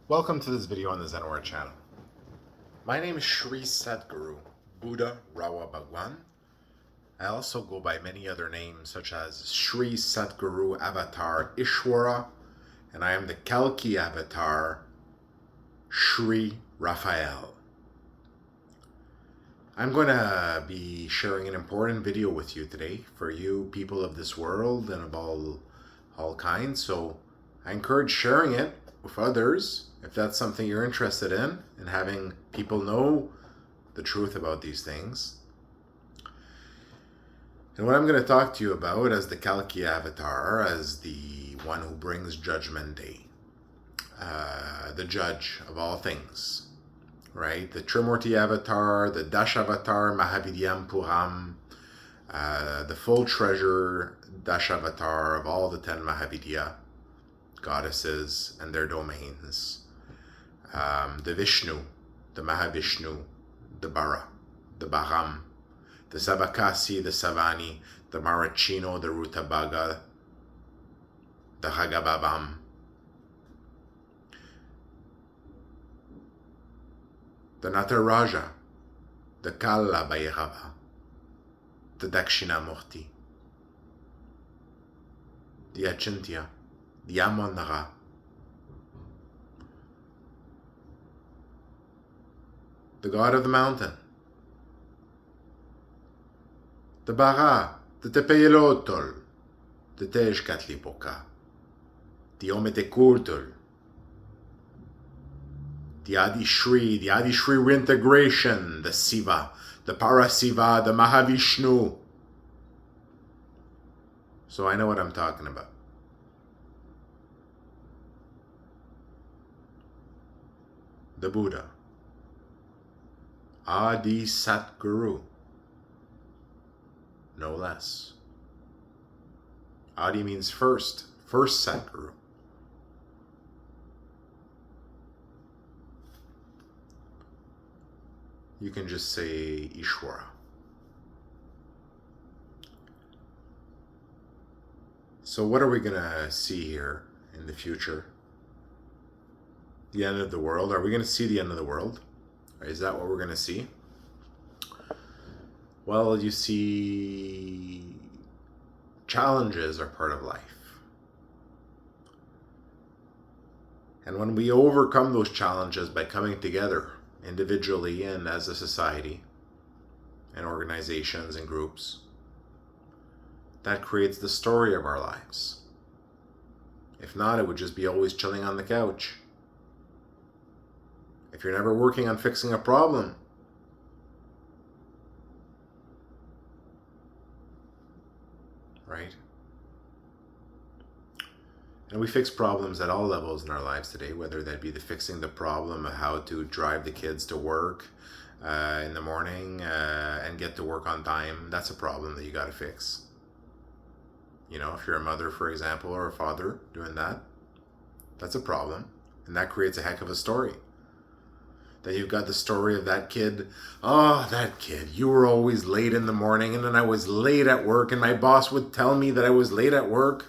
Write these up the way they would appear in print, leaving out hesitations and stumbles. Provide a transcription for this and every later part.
Welcome to this video on the Zenwar channel. My name is Sri Sadguru, Buddha Rawa Bhagwan. I also go by many other names such as Sri Sadguru Avatar Ishwara, and I am the Kalki Avatar Sri Raphael. I'm going to be sharing an important video with you today for you people of this world and of all kinds. So I encourage sharing it with others if that's something you're interested in, and having people know the truth about these things. And what I'm going to talk to you about as the Kalki Avatar, as the one who brings Judgment Day, the judge of all things, right? The Trimurti Avatar, the Dashavatar, Mahavidyam Puram, the full treasure Dashavatar of all the 10 Mahavidya goddesses and their domains. The Vishnu, the Mahavishnu, the Bara, the Bahram, the Sabakasi, the Savani, the Marachino, the Rutabaga, the Hagababam, the Nataraja, the Kala Bhairava, the Dakshinamurti, the Achintya, the Amonara, the god of the mountain, the Bara, the Tepeyelotol, the Tejkatlipoka, the Ometekultul, the Adi Shri reintegration, the Siva, the Parasiva, the Mahavishnu. So I know what I'm talking about. The Buddha, Adi Satguru, no less. Adi means first Satguru. You can just say Ishwara. So what are we going to see here in the future? The end of the world? Are we going to see the end of the world? Is that what we're going to see? Well, you see, challenges are part of life. And when we overcome those challenges by coming together individually and as a society and organizations and groups, that creates the story of our lives. If not, it would just be always chilling on the couch. If you're never working on fixing a problem, right? And we fix problems at all levels in our lives today, whether that be fixing the problem of how to drive the kids to work in the morning and get to work on time. That's a problem that you got to fix. You know, if you're a mother, for example, or a father doing that, that's a problem. And that creates a heck of a story. Then you've got the story of that kid. Oh, that kid, you were always late in the morning, and then I was late at work, and my boss would tell me that I was late at work.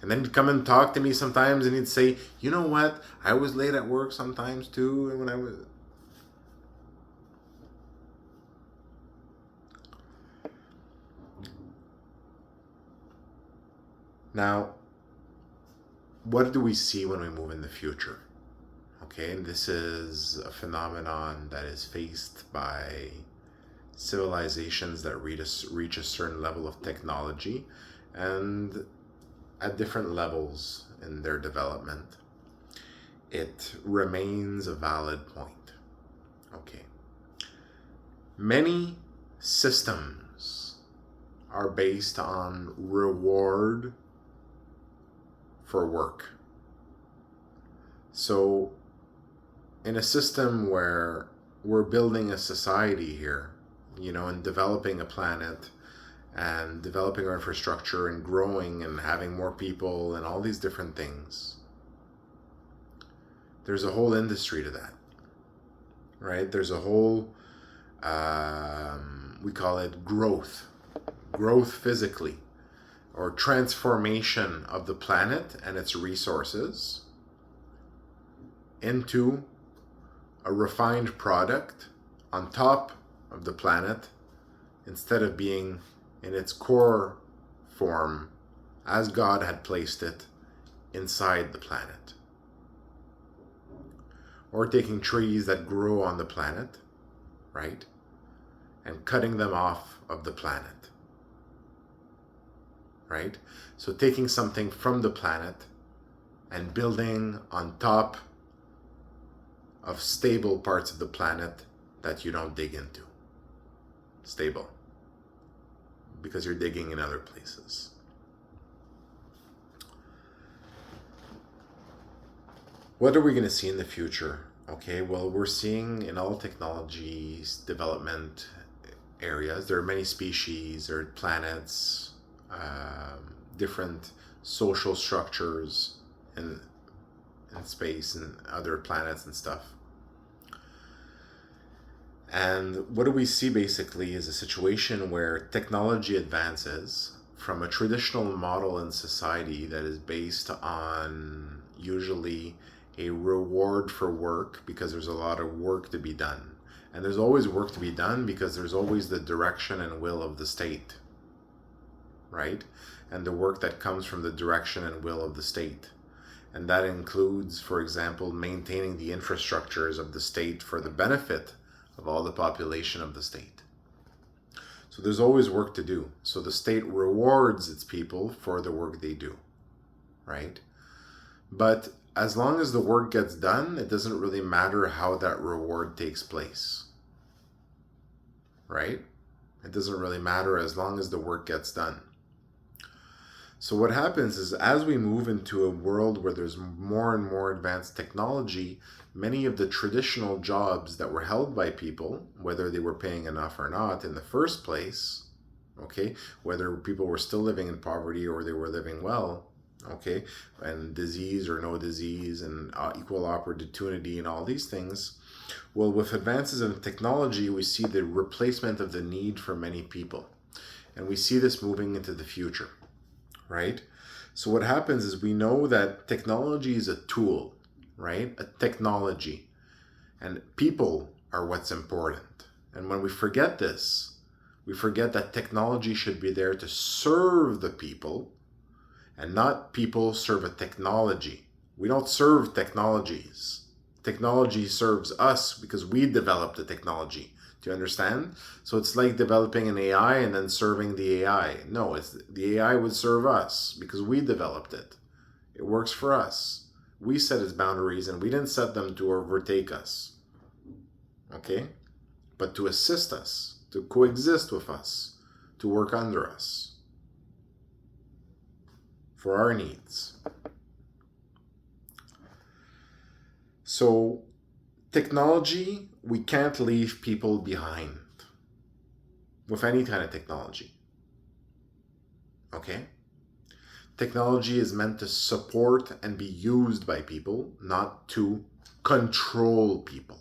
And then he'd come and talk to me sometimes, and he'd say, you know what, I was late at work sometimes too, and when I was... Now, what do we see when we move in the future? Okay, and this is a phenomenon that is faced by civilizations that reach a certain level of technology and at different levels in their development. It remains a valid point. Okay. Many systems are based on reward for work. So in a system where we're building a society here, you know, and developing a planet and developing our infrastructure and growing and having more people and all these different things, there's a whole industry to that, right? There's a whole, we call it growth physically, or transformation of the planet and its resources into a refined product on top of the planet instead of being in its core form as God had placed it inside the planet. Or taking trees that grow on the planet, right, and cutting them off of the planet, right? So taking something from the planet and building on top of stable parts of the planet that you don't dig into. Stable. Because you're digging in other places. What are we going to see in the future? Okay, well, we're seeing in all technologies development areas, there are many species, there are planets, different social structures in space and other planets and stuff. And what do we see basically is a situation where technology advances from a traditional model in society that is based on usually a reward for work, because there's a lot of work to be done. And there's always work to be done because there's always the direction and will of the state, right? And the work that comes from the direction and will of the state. And that includes, for example, maintaining the infrastructures of the state for the benefit of all the population of the state. So there's always work to do. So the state rewards its people for the work they do, right? But as long as the work gets done, it doesn't really matter how that reward takes place, right? It doesn't really matter as long as the work gets done. So what happens is, as we move into a world where there's more and more advanced technology, many of the traditional jobs that were held by people, whether they were paying enough or not in the first place, okay, whether people were still living in poverty or they were living well, okay, and disease or no disease and equal opportunity and all these things, well, with advances in technology, we see the replacement of the need for many people. And we see this moving into the future. Right? So what happens is, we know that technology is a tool, right? A technology. And people are what's important. And when we forget this, we forget that technology should be there to serve the people and not people serve a technology. We don't serve technologies. Technology serves us because we developed the technology. Do you understand? So it's like developing an AI and then serving the AI. No, the AI would serve us because we developed it. It works for us. We set its boundaries and we didn't set them to overtake us. Okay? But to assist us, to coexist with us, to work under us for our needs. So technology, we can't leave people behind with any kind of technology. Okay? Technology is meant to support and be used by people, not to control people,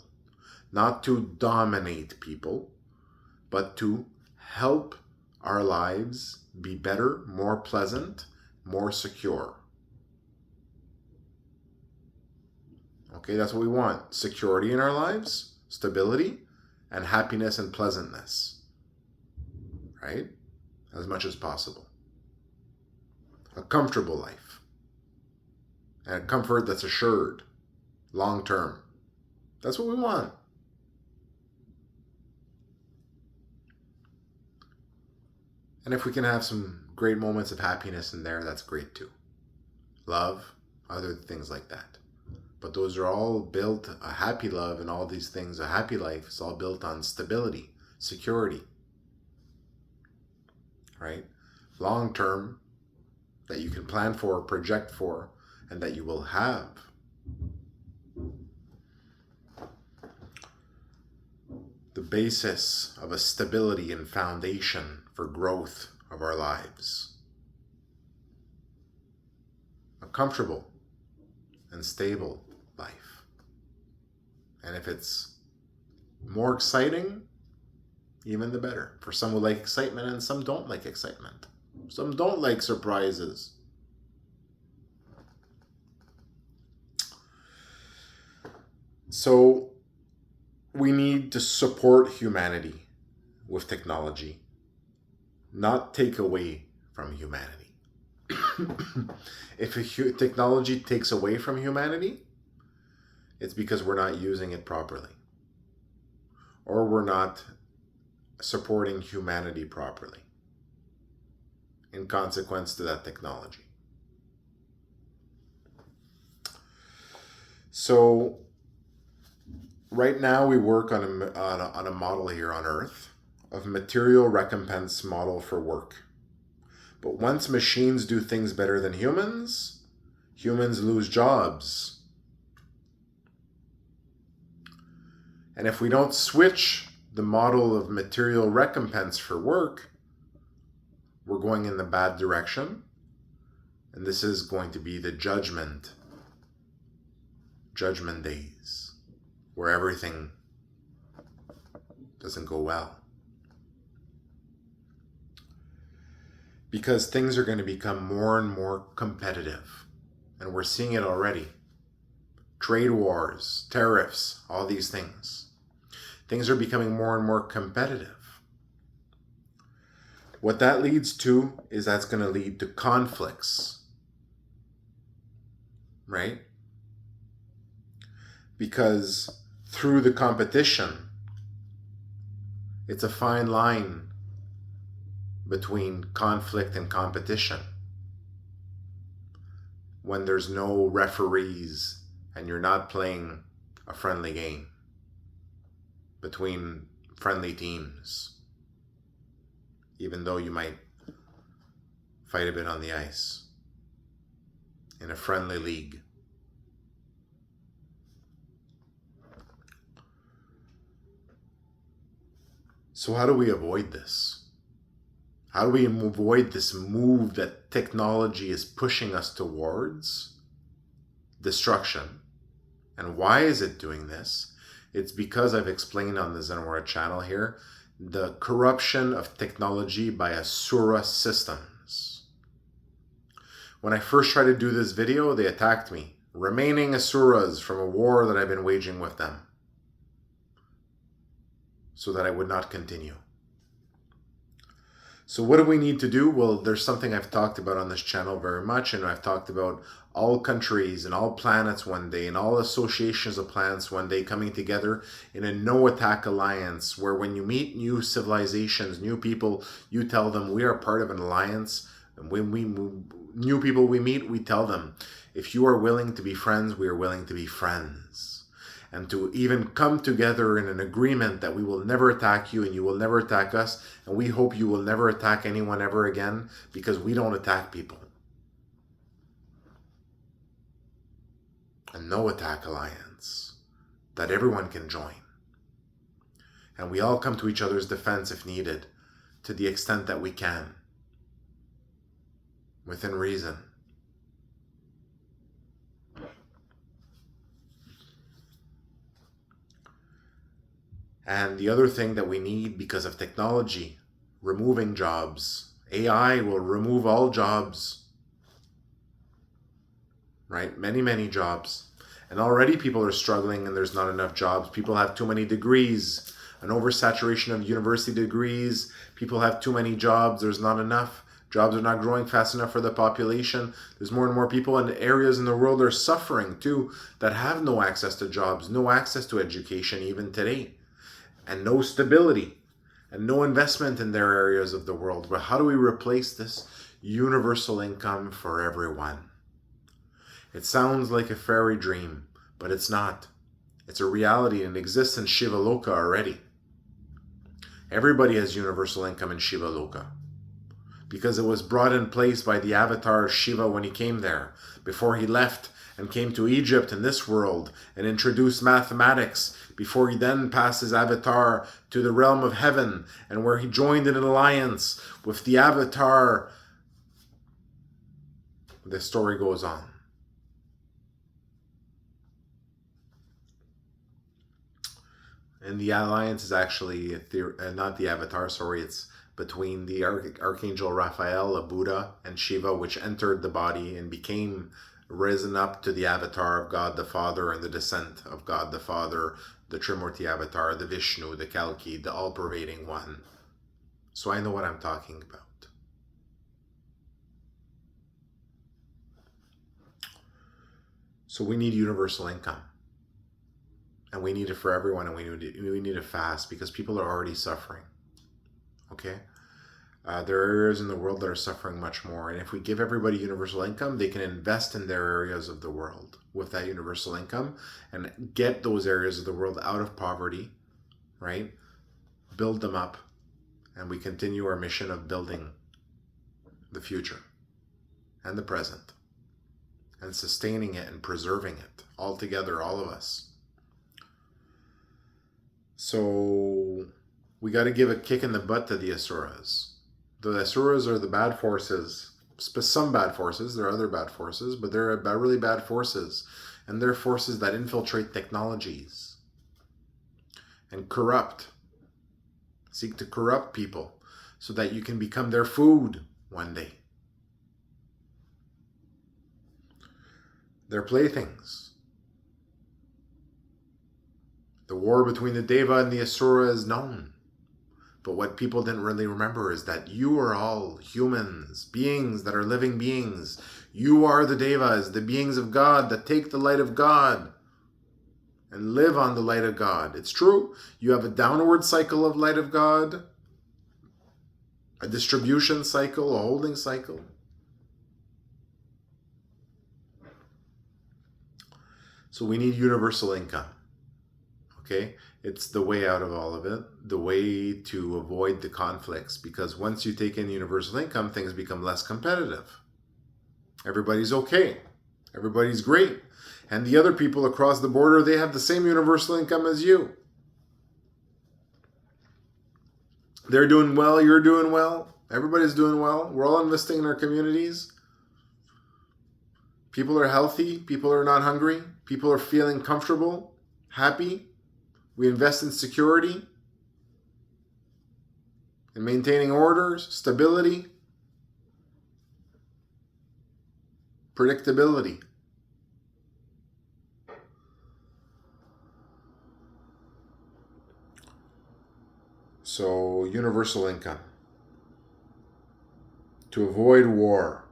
not to dominate people, but to help our lives be better, more pleasant, more secure. Okay, that's what we want. Security in our lives, stability, and happiness and pleasantness. Right? As much as possible. A comfortable life. And a comfort that's assured. Long term. That's what we want. And if we can have some great moments of happiness in there, that's great too. Love, other things like that. But those are all built, a happy love and all these things, a happy life is all built on stability, security, right? Long term, that you can plan for, project for, and that you will have. The basis of a stability and foundation for growth of our lives. A comfortable and stable life. And if it's more exciting, even the better. For some who like excitement and some don't like excitement. Some don't like surprises. So we need to support humanity with technology, not take away from humanity. If technology takes away from humanity, it's because we're not using it properly, or we're not supporting humanity properly in consequence to that technology. So right now we work on a model here on Earth of material recompense model for work. But once machines do things better than humans, humans lose jobs. And if we don't switch the model of material recompense for work, we're going in the bad direction. And this is going to be the judgment days, where everything doesn't go well. Because things are going to become more and more competitive. And we're seeing it already. Trade wars, tariffs, all these things. Things are becoming more and more competitive. What that leads to is that's going to lead to conflicts. Right? Because through the competition, it's a fine line between conflict and competition. When there's no referees and you're not playing a friendly game between friendly teams, even though you might fight a bit on the ice in a friendly league. So how do we avoid this? How do we avoid this move that technology is pushing us towards? Destruction. And why is it doing this? It's because I've explained on the Zenora channel here, the corruption of technology by Asura systems. When I first tried to do this video, they attacked me. Remaining Asuras from a war that I've been waging with them, so that I would not continue. So what do we need to do? Well, there's something I've talked about on this channel very much, and I've talked about all countries and all planets one day and all associations of planets one day coming together in a no-attack alliance, where when you meet new civilizations, new people, you tell them we are part of an alliance. And when new people we meet, we tell them, if you are willing to be friends, we are willing to be friends. And to even come together in an agreement that we will never attack you and you will never attack us, and we hope you will never attack anyone ever again, because we don't attack people. A no-attack alliance that everyone can join. And we all come to each other's defense if needed, to the extent that we can, within reason. And the other thing that we need, because of technology removing jobs, AI will remove all jobs, right? Many, many jobs. And already people are struggling and there's not enough jobs. People have too many degrees, an oversaturation of university degrees. People have too many jobs, there's not enough. Jobs are not growing fast enough for the population. There's more and more people in areas in the world that are suffering too, that have no access to jobs, no access to education even today. And no stability and no investment in their areas of the world. But how do we replace this universal income for everyone? It sounds like a fairy dream, but it's not. It's a reality and exists in Shiva Loka already. Everybody has universal income in Shiva Loka, because it was brought in place by the avatar of Shiva when he came there, before he left and came to Egypt in this world and introduced mathematics, before he then passed his avatar to the realm of heaven, and where he joined in an alliance with the avatar. The story goes on. And the alliance is actually not the avatar, sorry, it's between the Archangel Raphael, a Buddha, and Shiva, which entered the body and became risen up to the avatar of God the Father and the descent of God the Father, the Trimurti avatar, the Vishnu, the Kalki, the all-pervading one. So I know what I'm talking about. So we need universal income. And we need it for everyone, and we need it fast because people are already suffering. Okay? There are areas in the world that are suffering much more. And if we give everybody universal income, they can invest in their areas of the world with that universal income and get those areas of the world out of poverty, right? Build them up. And we continue our mission of building the future and the present and sustaining it and preserving it all together, all of us. So we got to give a kick in the butt to the Asuras. The Asuras are the bad forces, some bad forces, there are other bad forces, but they're really bad forces. And they're forces that infiltrate technologies and seek to corrupt people so that you can become their food one day. They're playthings. The war between the Deva and the Asura is known. But what people didn't really remember is that you are all humans, beings that are living beings. You are the Devas, the beings of God that take the light of God and live on the light of God. It's true. You have a downward cycle of light of God, a distribution cycle, a holding cycle. So we need universal income. Okay? It's the way out of all of it, the way to avoid the conflicts, because once you take in universal income, things become less competitive. Everybody's okay. Everybody's great. And the other people across the border, they have the same universal income as you. They're doing well, you're doing well, everybody's doing well. We're all investing in our communities. People are healthy, people are not hungry, people are feeling comfortable, happy. We invest in security, in maintaining orders, stability, predictability. So, universal income. To avoid war.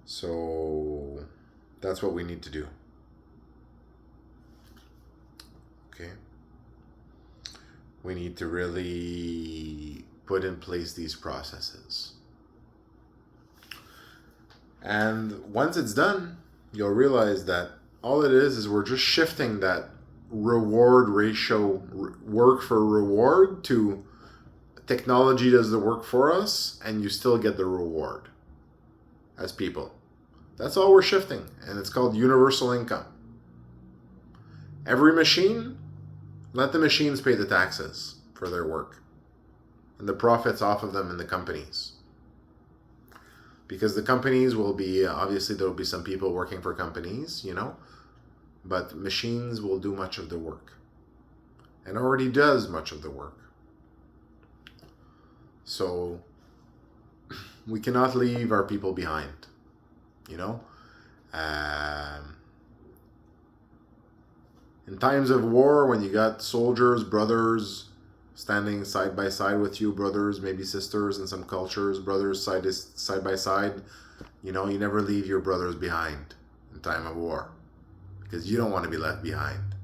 So that's what we need to do. Okay? We need to really put in place these processes. And once it's done, you'll realize that all it is we're just shifting that reward ratio, work for reward, to technology does the work for us and you still get the reward as people. That's all we're shifting, and it's called universal income. Every machine, let the machines pay the taxes for their work and the profits off of them in the companies. Because the companies will be, obviously there will be some people working for companies, but machines will do much of the work and already does much of the work. So we cannot leave our people behind, in times of war, when you got soldiers, brothers standing side by side with you, brothers, maybe sisters in some cultures, brothers side by side, you never leave your brothers behind in time of war because you don't want to be left behind.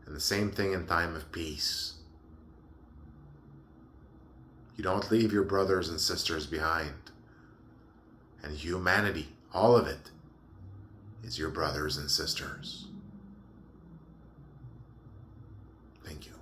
And the same thing in time of peace. You don't leave your brothers and sisters behind. And humanity, all of it, is your brothers and sisters. Thank you.